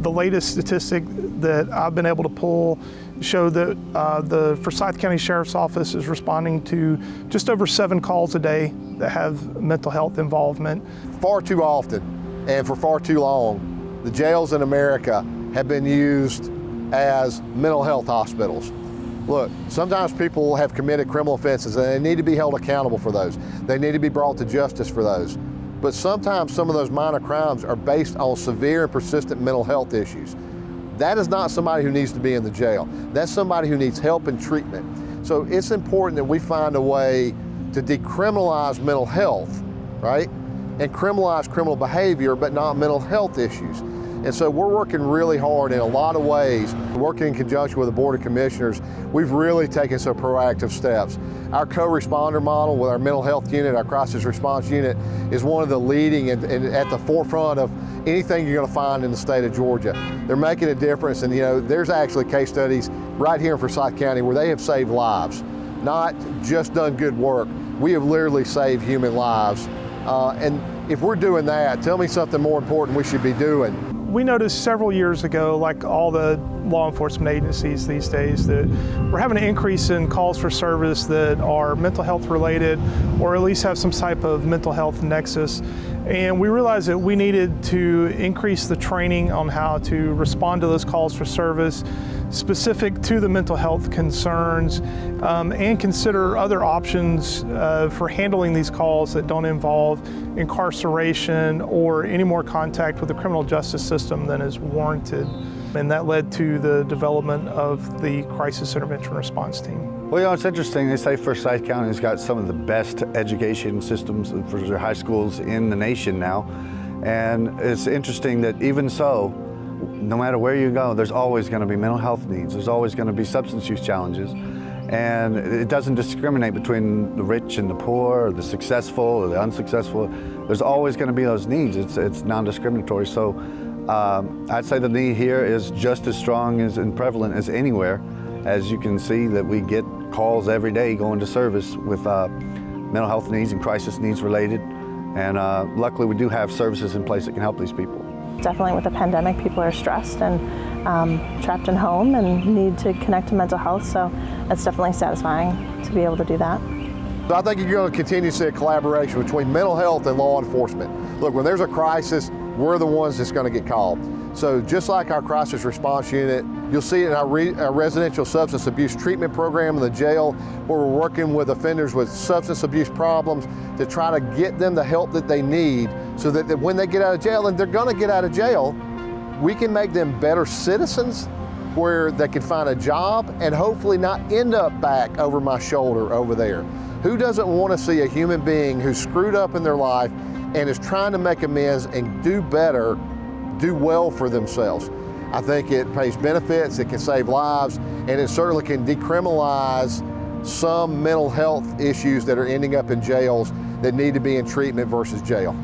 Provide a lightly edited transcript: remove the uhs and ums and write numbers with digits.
The latest statistic that I've been able to pull show that the Forsyth County Sheriff's Office is responding to just over 7 calls a day that have mental health involvement. Far too often and for far too long, the jails in America have been used as mental health hospitals. Look, sometimes people have committed criminal offenses and they need to be held accountable for those. They need to be brought to justice for those. But sometimes some of those minor crimes are based on severe and persistent mental health issues. That is not somebody who needs to be in the jail. That's somebody who needs help and treatment. So it's important that we find a way to decriminalize mental health, right? And criminalize criminal behavior, but not mental health issues. And so we're working really hard in a lot of ways. Working in conjunction with the Board of Commissioners, we've really taken some proactive steps. Our co-responder model with our mental health unit, our crisis response unit, is one of the leading and at the forefront of anything you're going to find in the state of Georgia. They're making a difference, and there's actually case studies right here in Forsyth County where they have saved lives, not just done good work. We have literally saved human lives. And if we're doing that, tell me something more important we should be doing. We noticed several years ago, like all the law enforcement agencies these days, that we're having an increase in calls for service that are mental health related or at least have some type of mental health nexus. And we realized that we needed to increase the training on how to respond to those calls for service specific to the mental health concerns, and consider other options for handling these calls that don't involve incarceration or any more contact with the criminal justice system than is warranted. And that led to the development of the Crisis Intervention Response Team. Well, it's interesting. They say Forsyth County has got some of the best education systems for their high schools in the nation now. And it's interesting that even so, no matter where you go, there's always going to be mental health needs. There's always going to be substance use challenges. And it doesn't discriminate between the rich and the poor, or the successful or the unsuccessful. There's always going to be those needs. It's non-discriminatory. So I'd say the need here is just as strong and prevalent as anywhere. As you can see that we get calls every day going to service with mental health needs and crisis needs related. And luckily we do have services in place that can help these people. Definitely with the pandemic, people are stressed and trapped in home and need to connect to mental health, so it's definitely satisfying to be able to do that. So I think you're going to continue to see a collaboration between mental health and law enforcement. Look, when there's a crisis, we're the ones that's going to get called. So just like our crisis response unit, you'll see it in our residential substance abuse treatment program in the jail, where we're working with offenders with substance abuse problems to try to get them the help that they need so that when they get out of jail, and they're going to get out of jail, we can make them better citizens where they can find a job and hopefully not end up back over my shoulder over there. Who doesn't want to see a human being who's screwed up in their life and is trying to make amends and do better, do well for themselves? I think it pays benefits, it can save lives, and it certainly can decriminalize some mental health issues that are ending up in jails that need to be in treatment versus jail.